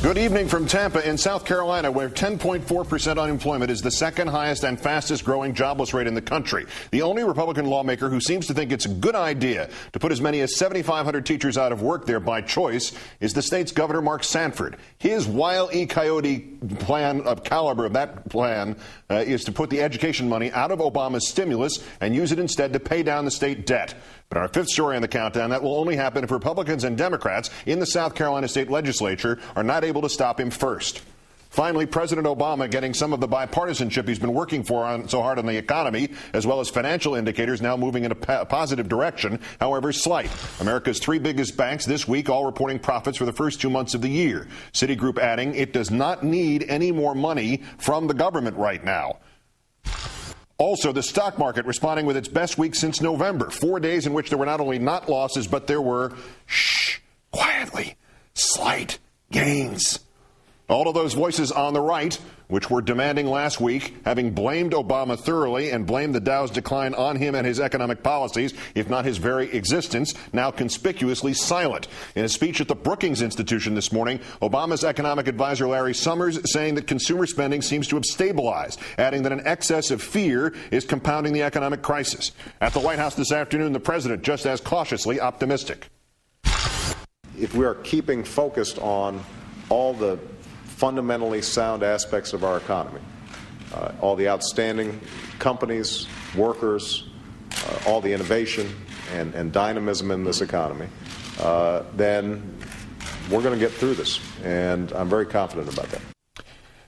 Good evening from Tampa in South Carolina, where 10.4% unemployment is the second highest and fastest growing jobless rate in the country. The only Republican lawmaker who seems to think it's a good idea to put as many as 7,500 teachers out of work there by choice is the state's Governor Mark Sanford. His Wile E. Coyote plan of caliber of that plan is to put the education money out of Obama's stimulus and use it instead to pay down the state debt. But our fifth story on the countdown, that will only happen if Republicans and Democrats in the South Carolina state legislature are not able to stop him first. Finally, President Obama getting some of the bipartisanship he's been working for so hard on the economy, as well as financial indicators now moving in a positive direction, however slight. America's three biggest banks this week all reporting profits for the first 2 months of the year. Citigroup adding it does not need any more money from the government right now. Also, the stock market responding with its best week since November. 4 days in which there were not only not losses, but there were, quietly, slight gains. All of those voices on the right, which were demanding last week, having blamed Obama thoroughly and blamed the Dow's decline on him and his economic policies, if not his very existence, now conspicuously silent. In a speech at the Brookings Institution this morning, Obama's economic advisor Larry Summers saying that consumer spending seems to have stabilized, adding that an excess of fear is compounding the economic crisis. At the White House this afternoon, the president just as cautiously optimistic. If we are keeping focused on all the fundamentally sound aspects of our economy, all the outstanding companies, workers, all the innovation and dynamism in this economy, then we're going to get through this, and I'm very confident about that.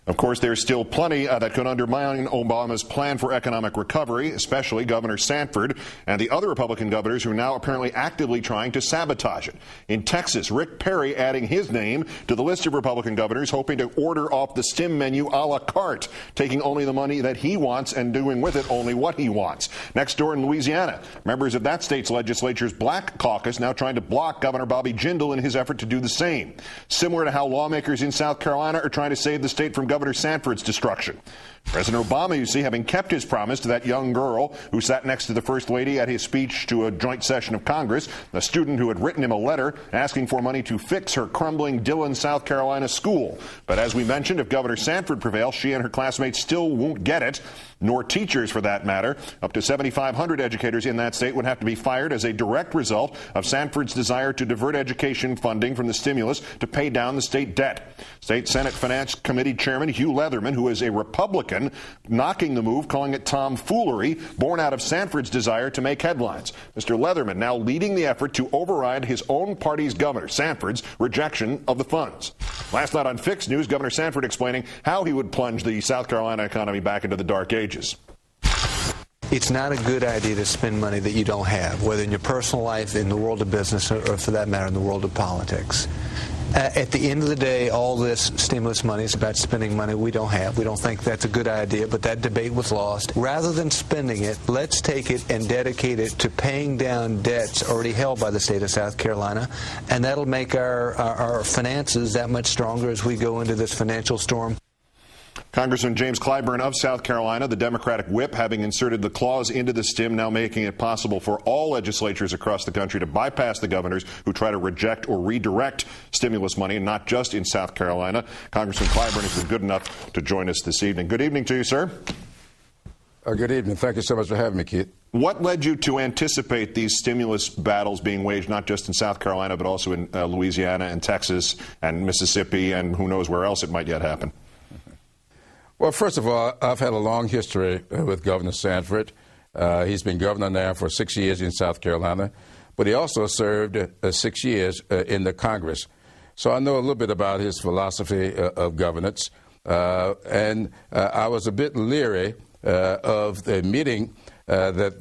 Of course, there's still plenty that could undermine Obama's plan for economic recovery, especially Governor Sanford and the other Republican governors who are now apparently actively trying to sabotage it. In Texas, Rick Perry adding his name to the list of Republican governors hoping to order off the stim menu a la carte, taking only the money that he wants and doing with it only what he wants. Next door in Louisiana, members of that state's legislature's Black Caucus now trying to block Governor Bobby Jindal in his effort to do the same. Similar to how lawmakers in South Carolina are trying to save the state from Governor Sanford's destruction. President Obama, you see, having kept his promise to that young girl who sat next to the First Lady at his speech to a joint session of Congress, a student who had written him a letter asking for money to fix her crumbling Dillon, South Carolina school. But as we mentioned, if Governor Sanford prevails, she and her classmates still won't get it, nor teachers for that matter. Up to 7,500 educators in that state would have to be fired as a direct result of Sanford's desire to divert education funding from the stimulus to pay down the state debt. State Senate Finance Committee Chairman Hugh Leatherman, who is a Republican, knocking the move, calling it tomfoolery, born out of Sanford's desire to make headlines. Mr. Leatherman now leading the effort to override his own party's governor, Sanford's, rejection of the funds. Last night on Fix News, Governor Sanford explaining how he would plunge the South Carolina economy back into the dark ages. It's not a good idea to spend money that you don't have, whether in your personal life, in the world of business, or for that matter, in the world of politics. At the end of the day, all this stimulus money is about spending money we don't have. We don't think that's a good idea, but that debate was lost. Rather than spending it, let's take it and dedicate it to paying down debts already held by the state of South Carolina, and that'll make our finances that much stronger as we go into this financial storm. Congressman James Clyburn of South Carolina, the Democratic whip, having inserted the clause into the stim, now making it possible for all legislatures across the country to bypass the governors who try to reject or redirect stimulus money, not just in South Carolina. Congressman Clyburn has been good enough to join us this evening. Good evening to you, sir. Good evening. Thank you so much for having me, Keith. What led you to anticipate these stimulus battles being waged not just in South Carolina, but also in Louisiana and Texas and Mississippi and who knows where else it might yet happen? Well, first of all, I've had a long history with Governor Sanford. He's been governor now for 6 years in South Carolina, but he also served 6 years in the Congress. So I know a little bit about his philosophy of governance. And I was a bit leery of the meeting that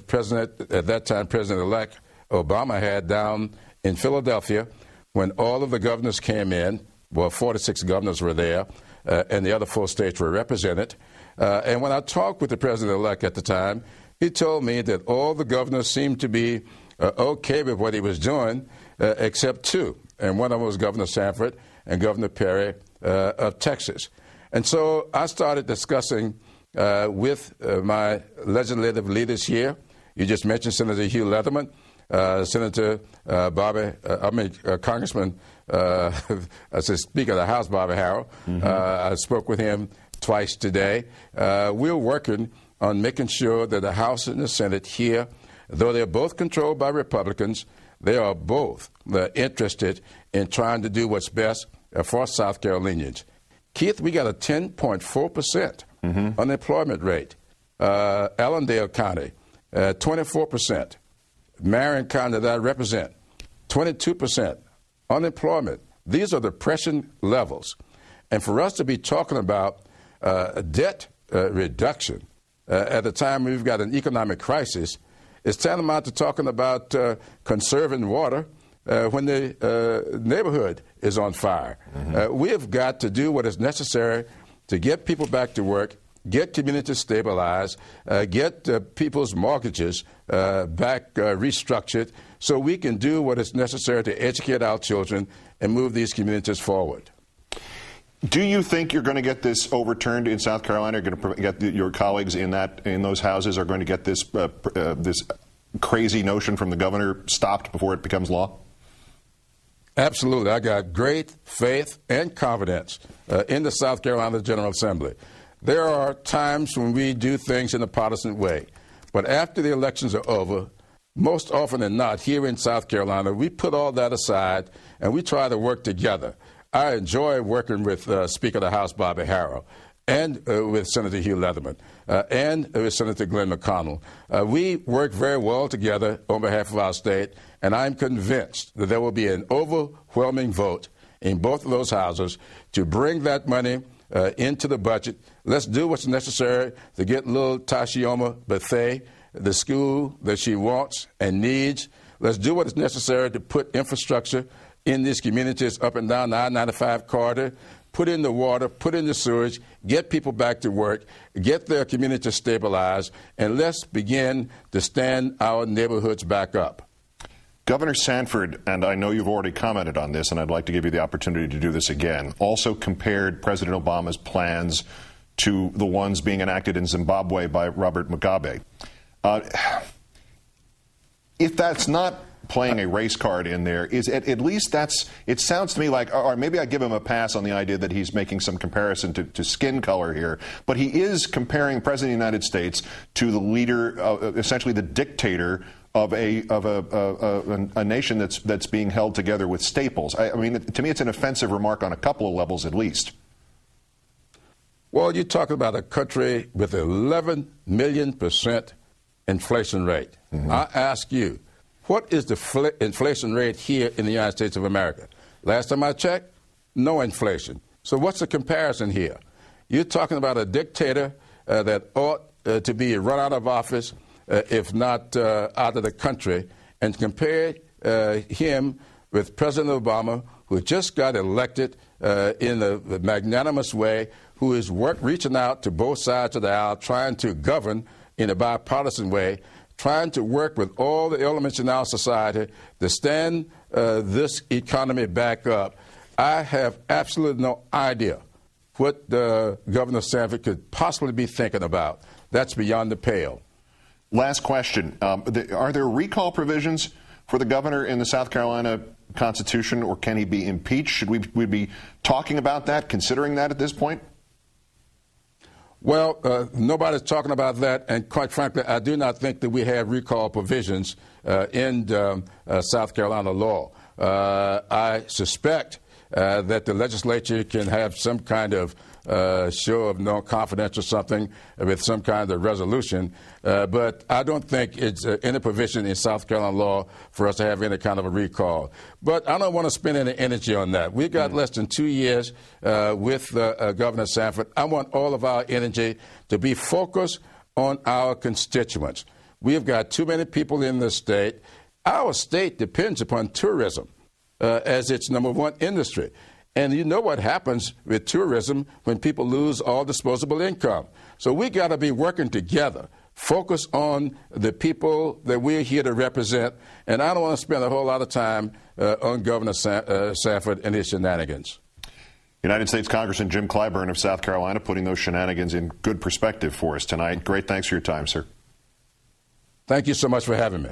at that time, President-elect Obama had down in Philadelphia when all of the governors came in. Well, 46 governors were there. And the other 4 states were represented. And when I talked with the president-elect at the time, he told me that all the governors seemed to be okay with what he was doing, except 2. And one of them was Governor Sanford and Governor Perry of Texas. And so I started discussing with my legislative leaders here. You just mentioned Senator Hugh Leatherman. Senator Congressman, I said Speaker of the House, Bobby Harrell. I spoke with him twice today. We're working on making sure that the House and the Senate here, though they're both controlled by Republicans, they are both interested in trying to do what's best for South Carolinians. Keith, we got a 10.4% unemployment rate. Allendale County, 24%. Marion County that I represent, 22% unemployment. These are depression levels. And for us to be talking about debt reduction at the time we've got an economic crisis is tantamount to talking about conserving water when the neighborhood is on fire. We have got to do what is necessary to get people back to work, get communities stabilized, get people's mortgages back restructured so we can do what is necessary to educate our children and move these communities forward. Do you think you're going to get this overturned in South Carolina? You're going to get your colleagues in those houses are going to get this this crazy notion from the governor stopped before it becomes law? Absolutely. I got great faith and confidence in the South Carolina General Assembly. There are times when we do things in a partisan way, but after the elections are over, most often than not, here in South Carolina, we put all that aside and we try to work together. I enjoy working with Speaker of the House, Bobby Harrell, and with Senator Hugh Leatherman, and with Senator Glenn McConnell. We work very well together on behalf of our state, and I'm convinced that there will be an overwhelming vote in both of those houses to bring that money into the budget. Let's do what's necessary to get little Tashioma Bethea the school that she wants and needs. Let's do what is necessary to put infrastructure in these communities up and down the I-95 corridor, put in the water, put in the sewage, get people back to work, get their communities stabilized, and let's begin to stand our neighborhoods back up. Governor Sanford, and I know you've already commented on this, and I'd like to give you the opportunity to do this again, also compared President Obama's plans to the ones being enacted in Zimbabwe by Robert Mugabe. If that's not playing a race card in there, is at least that's, it sounds to me like, or maybe I give him a pass on the idea that he's making some comparison to skin color here, but he is comparing President of the United States to the leader, essentially the dictator of a nation that's being held together with staples. I mean, to me, it's an offensive remark on a couple of levels at least. Well, you're talking about a country with 11 million% inflation rate. I ask you, what is the inflation rate here in the United States of America? Last time I checked, no inflation. So what's the comparison here? You're talking about a dictator that ought to be run out of office, if not out of the country, and compare him with President Obama, who just got elected in a magnanimous way, who is reaching out to both sides of the aisle, trying to govern in a bipartisan way, trying to work with all the elements in our society to stand this economy back up. I have absolutely no idea what Governor Sanford could possibly be thinking about. That's beyond the pale. Last question. Are there recall provisions for the governor in the South Carolina Constitution, or can he be impeached? Should we be talking about that, considering that at this point? Well, nobody's talking about that, and quite frankly, I do not think that we have recall provisions in South Carolina law. I suspect that the legislature can have some kind of show of no confidence or something with some kind of resolution, but I don't think it's any provision in South Carolina law for us to have any kind of a recall. But I don't want to spend any energy on that. We've got less than 2 years with Governor Sanford. I want all of our energy to be focused on our constituents. We've got too many people in the state. Our state depends upon tourism as its number one industry. And you know what happens with tourism when people lose all disposable income. So we got to be working together, focus on the people that we're here to represent. And I don't want to spend a whole lot of time on Governor Sanford and his shenanigans. United States Congressman Jim Clyburn of South Carolina putting those shenanigans in good perspective for us tonight. Great thanks for your time, sir. Thank you so much for having me.